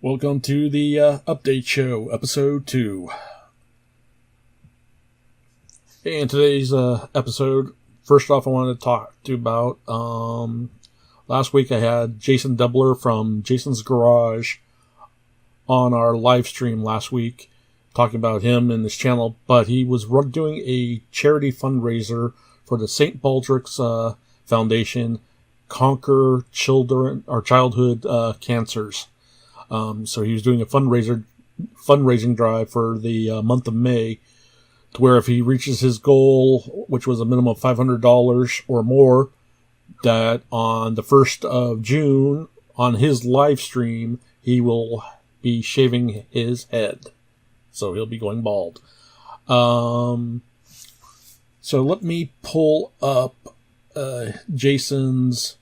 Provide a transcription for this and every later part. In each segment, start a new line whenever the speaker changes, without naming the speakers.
Welcome to the update show, episode 2. In today's episode, first off, I wanted to talk to you about last week I had Jason Debler from Jason's Garage on our live stream last week, talking about him and his channel, but he was doing a charity fundraiser for the St. Baldrick's Foundation, Conquer Children or Childhood Cancers. So he was doing a fundraising drive for the month of May, to where if he reaches his goal, which was a minimum of $500 or more, that on the 1st of June, on his live stream, he will be shaving his head. So he'll be going bald. So let me pull up Jason's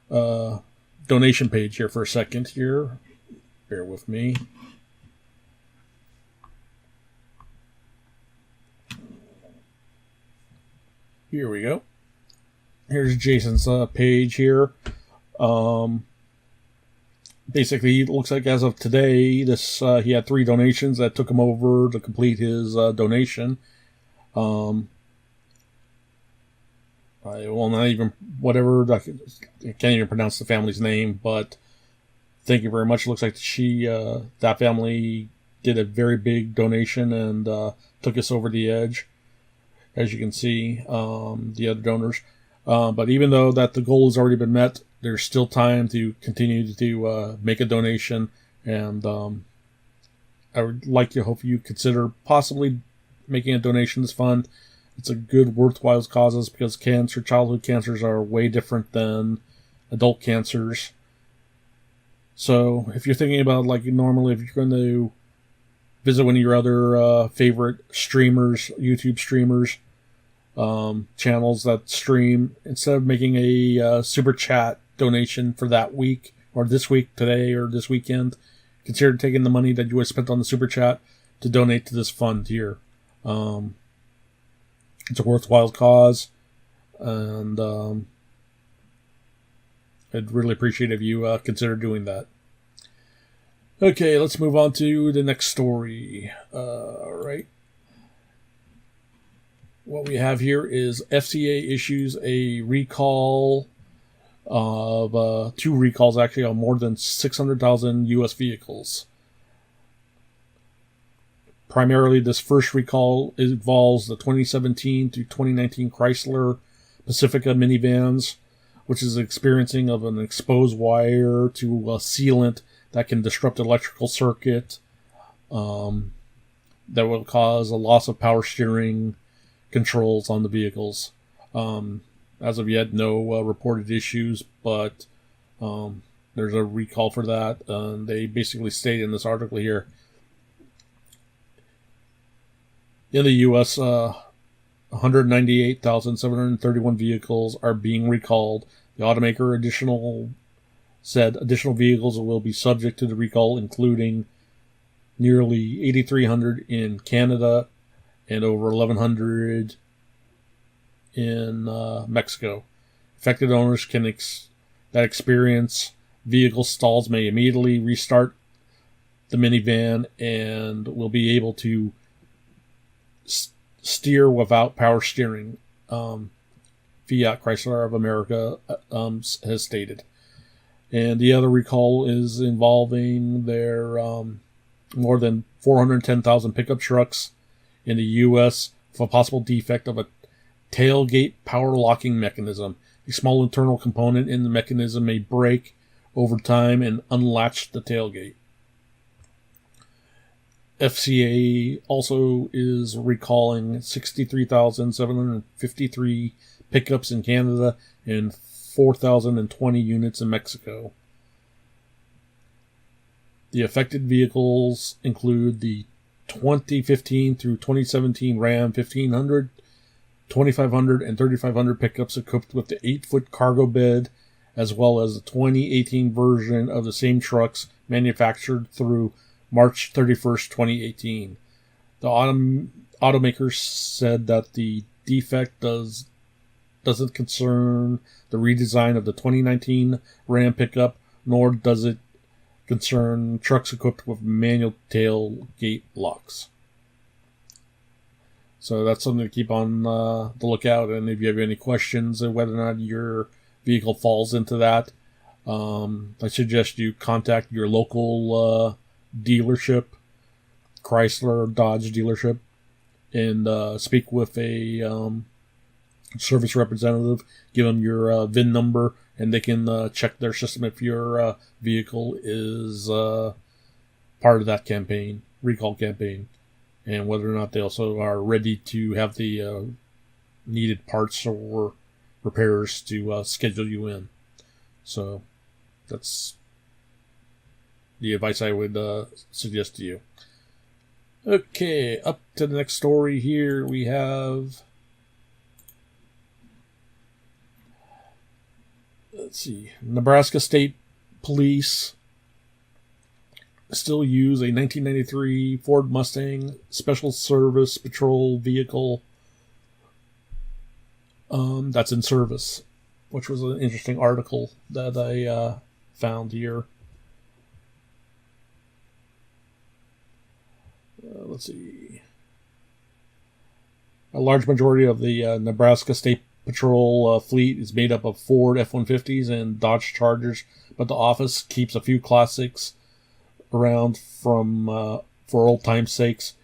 donation page here for a second here. Bear with me. Here we go. Here's Jason's page here. Basically, it looks like as of today, he had 3 donations that took him over to complete his donation. I will not even, whatever, I can't even pronounce the family's name, but thank you very much. It looks like that family did a very big donation and took us over the edge, as you can see, the other donors. But even though that the goal has already been met, there's still time to continue to make a donation. And I would like to hope you consider possibly making a donation this fund. It's a good, worthwhile cause because childhood cancers are way different than adult cancers. So if you're thinking about, like, normally if you're going to visit one of your other favorite streamers, YouTube streamers, channels that stream, instead of making a super chat donation for that week, or this week, today, or this weekend, consider taking the money that you would have spent on the super chat to donate to this fund here. It's a worthwhile cause, and I'd really appreciate if you consider doing that. Okay, let's move on to the next story. Alright. What we have here is FCA issues a recall of 2 recalls, actually, on more than 600,000 U.S. vehicles. Primarily, this first recall involves the 2017 to 2019 Chrysler Pacifica minivans, which is experiencing of an exposed wire to a sealant that can disrupt electrical circuit, that will cause a loss of power steering controls on the vehicles. As of yet, no reported issues, but there's a recall for that. They basically state in this article here, in the U.S., 198,731 vehicles are being recalled. The automaker said additional vehicles will be subject to the recall, including nearly 8,300 in Canada and over 1,100 in Mexico. Affected owners that experience vehicle stalls may immediately restart the minivan and will be able to steer without power steering, Fiat Chrysler of America has stated. And the other recall is involving their more than 410,000 pickup trucks in the U.S. for a possible defect of a tailgate power locking mechanism. A small internal component in the mechanism may break over time and unlatch the tailgate. FCA also is recalling 63,753 pickups in Canada and 4,020 units in Mexico. The affected vehicles include the 2015 through 2017 Ram 1500, 2500, and 3500 pickups equipped with the 8-foot cargo bed, as well as the 2018 version of the same trucks manufactured through March 31st, 2018. The automakers said that the defect doesn't concern the redesign of the 2019 Ram pickup, nor does it concern trucks equipped with manual tailgate locks. So that's something to keep on the lookout. And if you have any questions on whether or not your vehicle falls into that, I suggest you contact your local dealership, Chrysler, Dodge dealership, and speak with a service representative. Give them your VIN number, and they can check their system if your vehicle is part of that campaign, recall campaign, and whether or not they also are ready to have the needed parts or repairs to schedule you in. So that's the advice I would suggest to you. Okay, up to the next story here we have... Let's see. Nebraska State Police still use a 1993 Ford Mustang Special Service Patrol vehicle that's in service, which was an interesting article that I found here. Let's see. A large majority of the Nebraska State Patrol fleet is made up of Ford F-150s and Dodge Chargers, but the office keeps a few classics around for old time's sakes,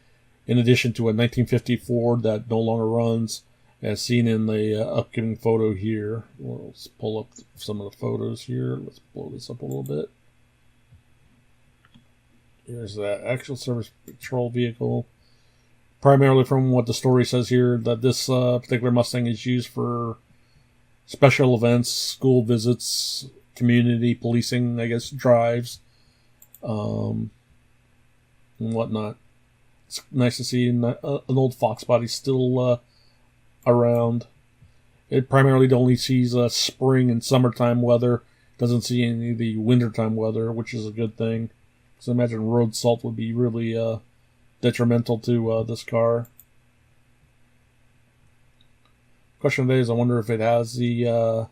in addition to a 1950 Ford that no longer runs, as seen in the upcoming photo here. Well, let's pull up some of the photos here. Let's blow this up a little bit. Here's that actual service patrol vehicle. Primarily from what the story says here, that this particular Mustang is used for special events, school visits, community policing, I guess, drives, and whatnot. It's nice to see an old Fox body still around. It primarily only sees spring and summertime weather. Doesn't see any of the wintertime weather, which is a good thing. Because I imagine road salt would be really detrimental to this car. Question today is, I wonder if it has the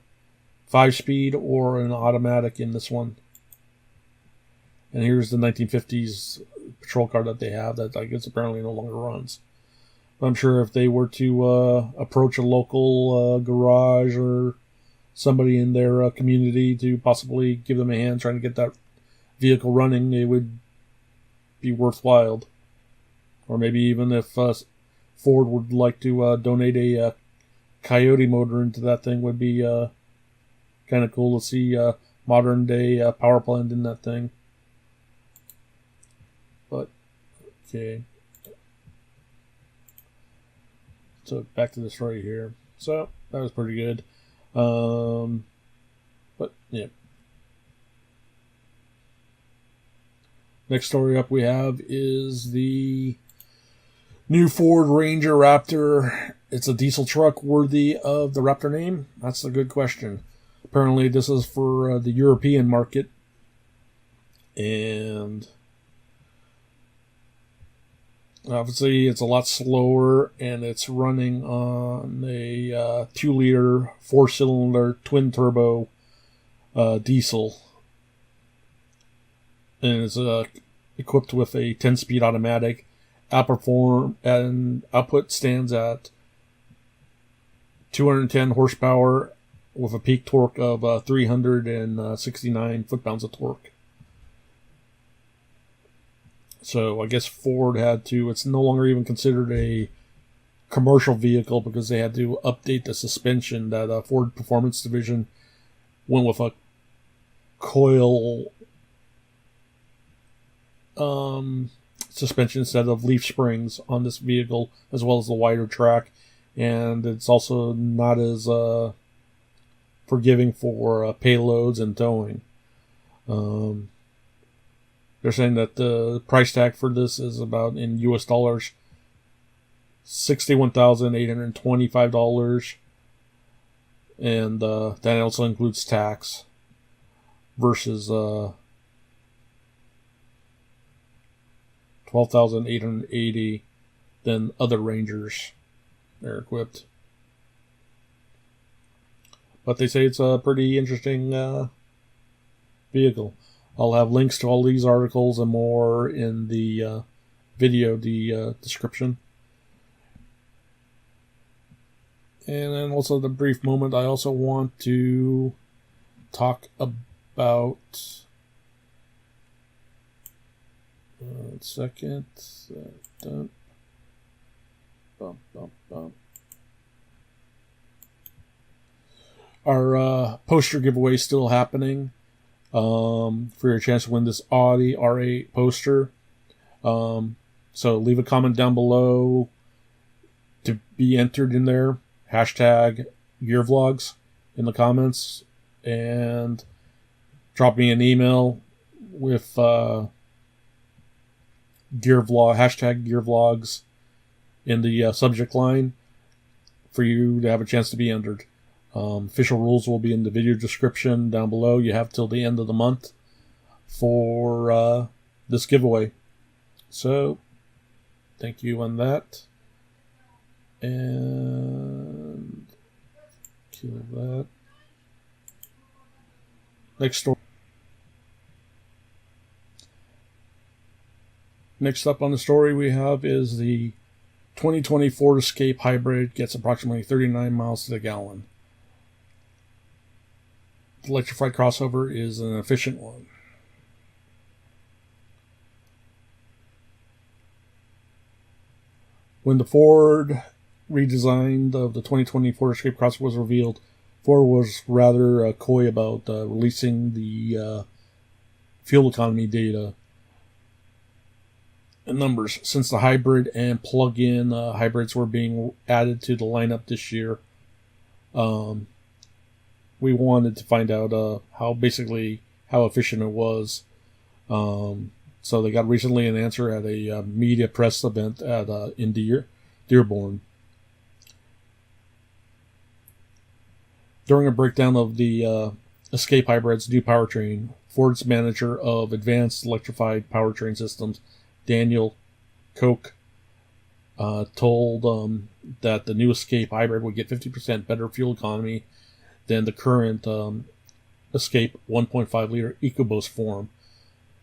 5-speed or an automatic in this one. And here's the 1950s patrol car that they have that I guess apparently no longer runs. But I'm sure if they were to approach a local garage or somebody in their community to possibly give them a hand trying to get that vehicle running, it would be worthwhile. Or maybe even if Ford would like to donate a Coyote motor into that thing, would be kind of cool to see modern day power plant in that thing. But, okay. So, back to the story here. So, that was pretty good. But, yeah. Next story up we have is the new Ford Ranger Raptor. It's a diesel truck worthy of the Raptor name? That's a good question. Apparently this is for the European market. And obviously it's a lot slower, and it's running on a 2-liter 4-cylinder twin-turbo diesel. And it's equipped with a 10-speed automatic. Outperform and output stands at 210 horsepower with a peak torque of 369 foot-pounds of torque. So I guess Ford had to, it's no longer even considered a commercial vehicle because they had to update the suspension. That Ford Performance Division went with a coil suspension instead of leaf springs on this vehicle, as well as the wider track, and it's also not as forgiving for payloads and towing. They're saying that the price tag for this is about, in US dollars, $61,825, and that also includes tax, versus $12,880 than other Rangers they're equipped. But they say it's a pretty interesting vehicle. I'll have links to all these articles and more in the video, the description. And then also the brief moment, I also want to talk about... second. Our poster giveaway is still happening for your chance to win this Audi R8 poster. So leave a comment down below to be entered in there. Hashtag Vlogz in the comments, and drop me an email with hashtag Vlogz in the subject line for you to have a chance to be entered. Official rules will be in the video description down below. You have till the end of the month for this giveaway. So, thank you on that. And kill that. Next story. Next up on the story we have is the 2020 Ford Escape Hybrid gets approximately 39 miles to the gallon. The electrified crossover is an efficient one. When the Ford redesign of the 2020 Ford Escape crossover was revealed, Ford was rather coy about releasing the fuel economy data and numbers, since the hybrid and plug-in hybrids were being added to the lineup this year. We wanted to find out how efficient it was. So they got recently an answer at a media press event at in Dearborn. During a breakdown of the Escape Hybrid's new powertrain, Ford's manager of advanced electrified powertrain systems, Daniel Koch, told that the new Escape Hybrid would get 50% better fuel economy than the current Escape 1.5-liter EcoBoost form.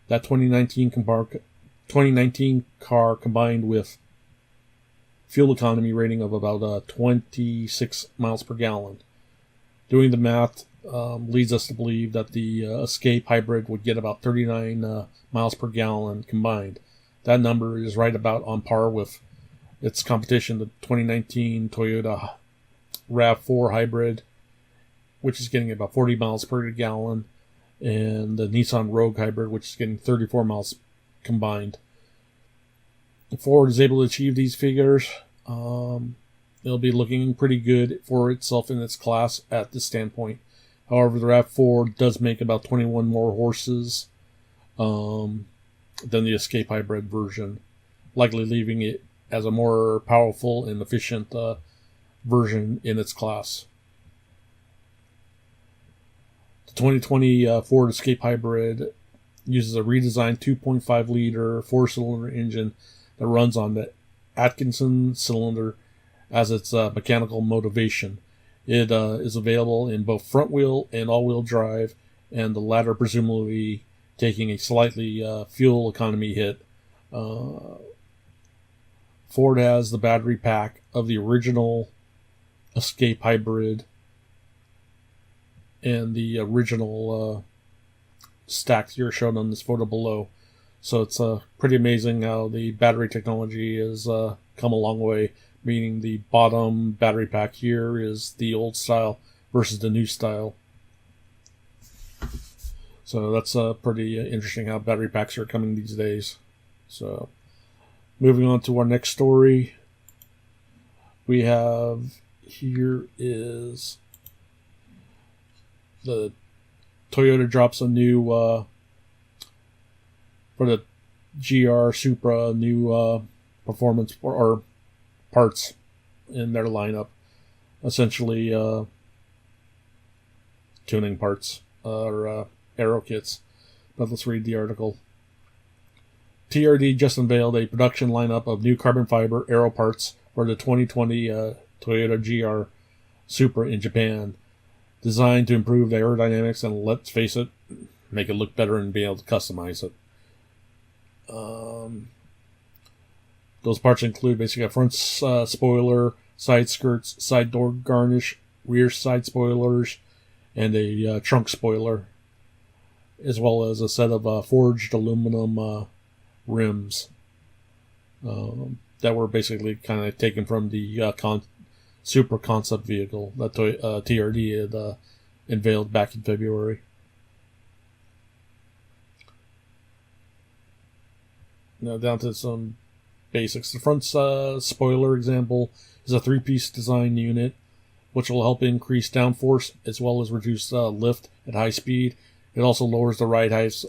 That 2019 car combined with fuel economy rating of about 26 miles per gallon. Doing the math leads us to believe that the Escape Hybrid would get about 39 miles per gallon combined. That number is right about on par with its competition, the 2019 Toyota RAV4 Hybrid, which is getting about 40 miles per gallon, and the Nissan Rogue Hybrid, which is getting 34 miles combined. If Ford is able to achieve these figures, it'll be looking pretty good for itself in its class at this standpoint. However, the RAV4 does make about 21 more horses than the Escape Hybrid version, likely leaving it as a more powerful and efficient version in its class. The 2020 Ford Escape Hybrid uses a redesigned 2.5-liter four-cylinder engine that runs on the Atkinson cylinder as its mechanical motivation. It is available in both front-wheel and all-wheel drive, and the latter presumably taking a slightly fuel economy hit. Ford has the battery pack of the original Escape Hybrid and the original stack here shown on this photo below. So it's pretty amazing how the battery technology has come a long way, meaning the bottom battery pack here is the old style versus the new style. So that's pretty interesting how battery packs are coming these days. So moving on to our next story, we have here is the Toyota drops a new for the GR Supra new performance or parts in their lineup, essentially tuning parts or aero kits. But let's read the article. TRD just unveiled a production lineup of new carbon fiber aero parts for the 2020 Toyota GR Supra in Japan, designed to improve the aerodynamics and, let's face it, make it look better and be able to customize it. Those parts include basically a front spoiler, side skirts, side door garnish, rear side spoilers, and a trunk spoiler, as well as a set of forged aluminum rims that were basically kind of taken from the Supra concept vehicle that TRD had unveiled back in February. Now down to some basics. The front spoiler example is a 3-piece design unit, which will help increase downforce as well as reduce lift at high speed. It also lowers the ride height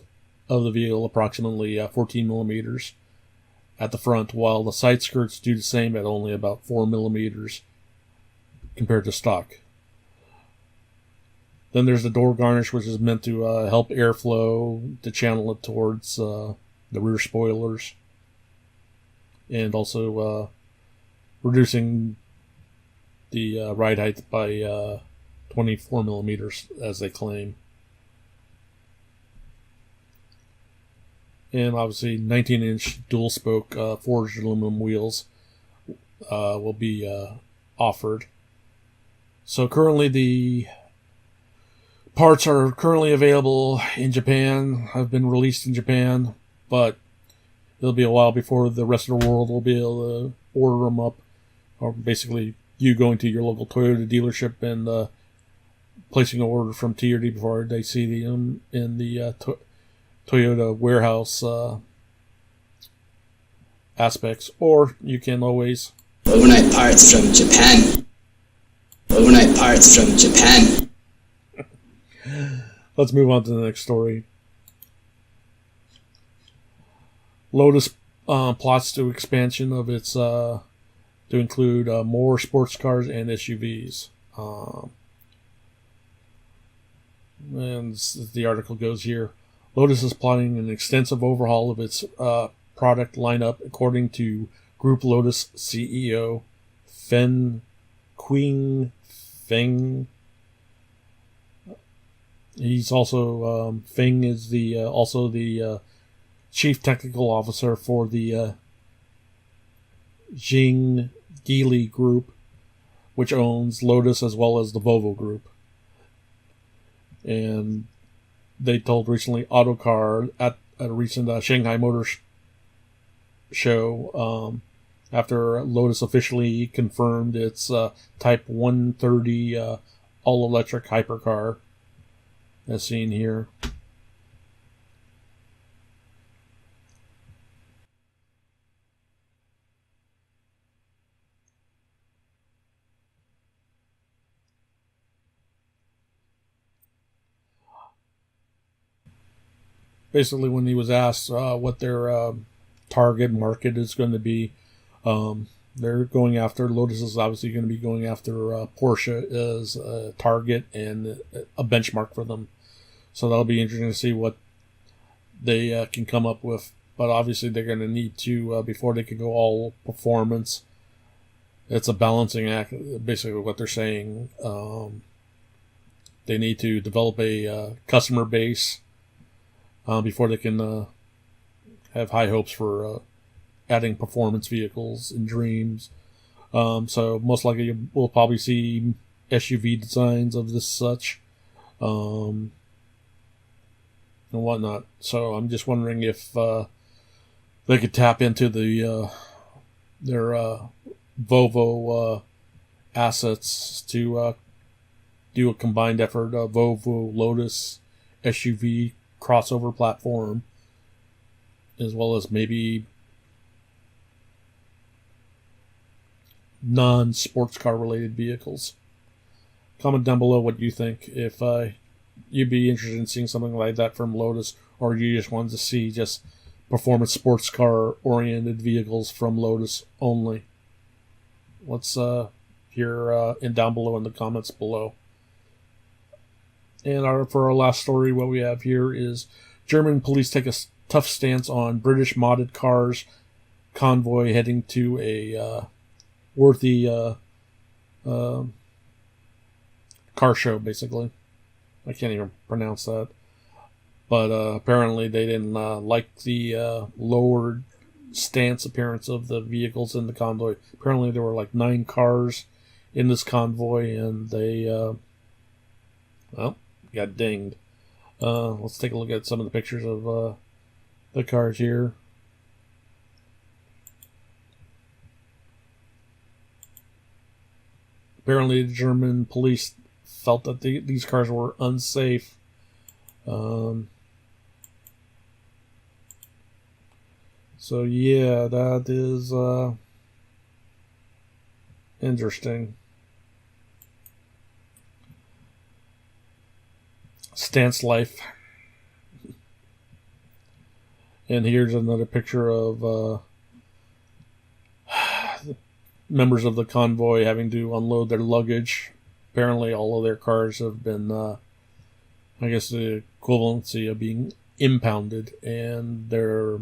of the vehicle approximately 14 millimeters at the front, while the side skirts do the same at only about 4 millimeters compared to stock. Then there's the door garnish, which is meant to help airflow to channel it towards the rear spoilers, and also reducing the ride height by 24 millimeters, as they claim. And obviously 19-inch dual-spoke forged aluminum wheels will be offered. So currently the parts are currently available in Japan, have been released in Japan, but it'll be a while before the rest of the world will be able to order them up. Or basically you going to your local Toyota dealership and placing an order from TRD before they see them in the Toyota warehouse aspects. Or you can always
overnight parts from Japan. Overnight parts from Japan.
Let's move on to the next story. Lotus plots to expansion of its to include more sports cars and SUVs. And the article goes here. Lotus is plotting an extensive overhaul of its product lineup, according to Group Lotus CEO Feng. He's also Feng is the also the chief technical officer for the Jing Geely Group, which owns Lotus as well as the Volvo Group. And they told recently Autocar at a recent Shanghai Motor Show, after Lotus officially confirmed its Type 130 all-electric hypercar, as seen here. Basically, when he was asked what their target market is going to be, they're going after, Lotus is obviously going to be going after Porsche as a target and a benchmark for them. So that'll be interesting to see what they can come up with. But obviously they're going to need to, before they can go all performance, it's a balancing act, basically what they're saying. They need to develop a customer base before they can have high hopes for adding performance vehicles and dreams. So most likely we'll probably see SUV designs of this such and whatnot. So I'm just wondering if they could tap into the their Volvo assets to do a combined effort, Volvo Lotus SUV crossover platform, as well as maybe non-sports car related vehicles. Comment down below what you think, if you'd be interested in seeing something like that from Lotus, or you just wanted to see just performance sports car oriented vehicles from Lotus only. Let's hear down below in the comments below. And for our last story, what we have here is German police take a tough stance on British modded cars convoy heading to a worthy car show, basically. I can't even pronounce that. but apparently they didn't like the lowered stance appearance of the vehicles in the convoy. Apparently there were like 9 cars in this convoy, and they got dinged. Let's take a look at some of the pictures of the cars here. Apparently the German police felt that these cars were unsafe. So yeah, that is interesting. Stance life. And here's another picture of members of the convoy having to unload their luggage. Apparently all of their cars have been, I guess the equivalency of being impounded, and the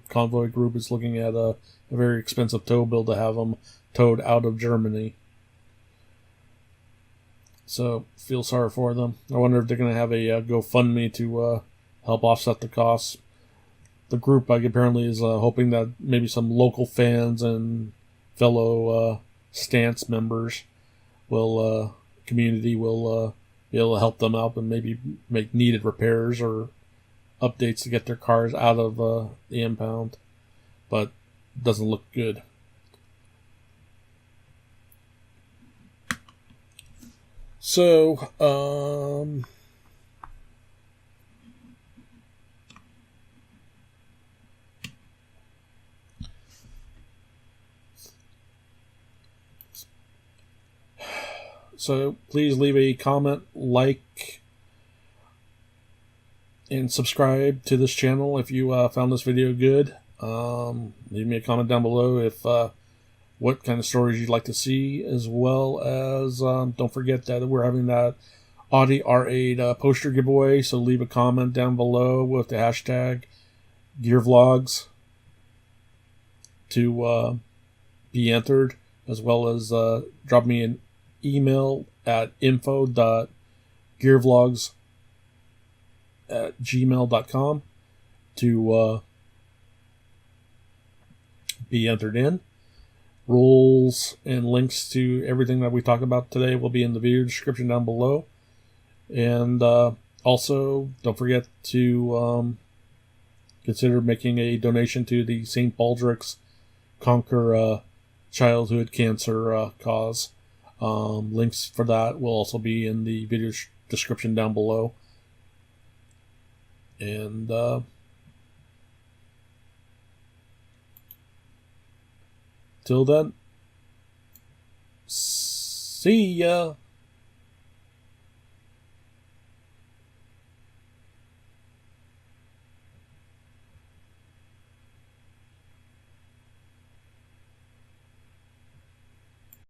convoy group is looking at a very expensive tow bill to have them towed out of Germany. So, feel sorry for them. I wonder if they're going to have a GoFundMe to help offset the costs. The group apparently is hoping that maybe some local fans and fellow stance members community will be able to help them out and maybe make needed repairs or updates to get their cars out of the impound. But it doesn't look good. So, please leave a comment, like, and subscribe to this channel if you found this video good. Leave me a comment down below if what kind of stories you'd like to see, as well as don't forget that we're having that Audi R8 poster giveaway. So leave a comment down below with the hashtag GearVlogz to be entered, as well as drop me an email at info.gearvlogs@gmail.com to be entered in. Rules and links to everything that we talk about today will be in the video description down below. And also, don't forget to consider making a donation to the St. Baldrick's Conquer Childhood Cancer cause. Links for that will also be in the video description down below. And till then, see ya.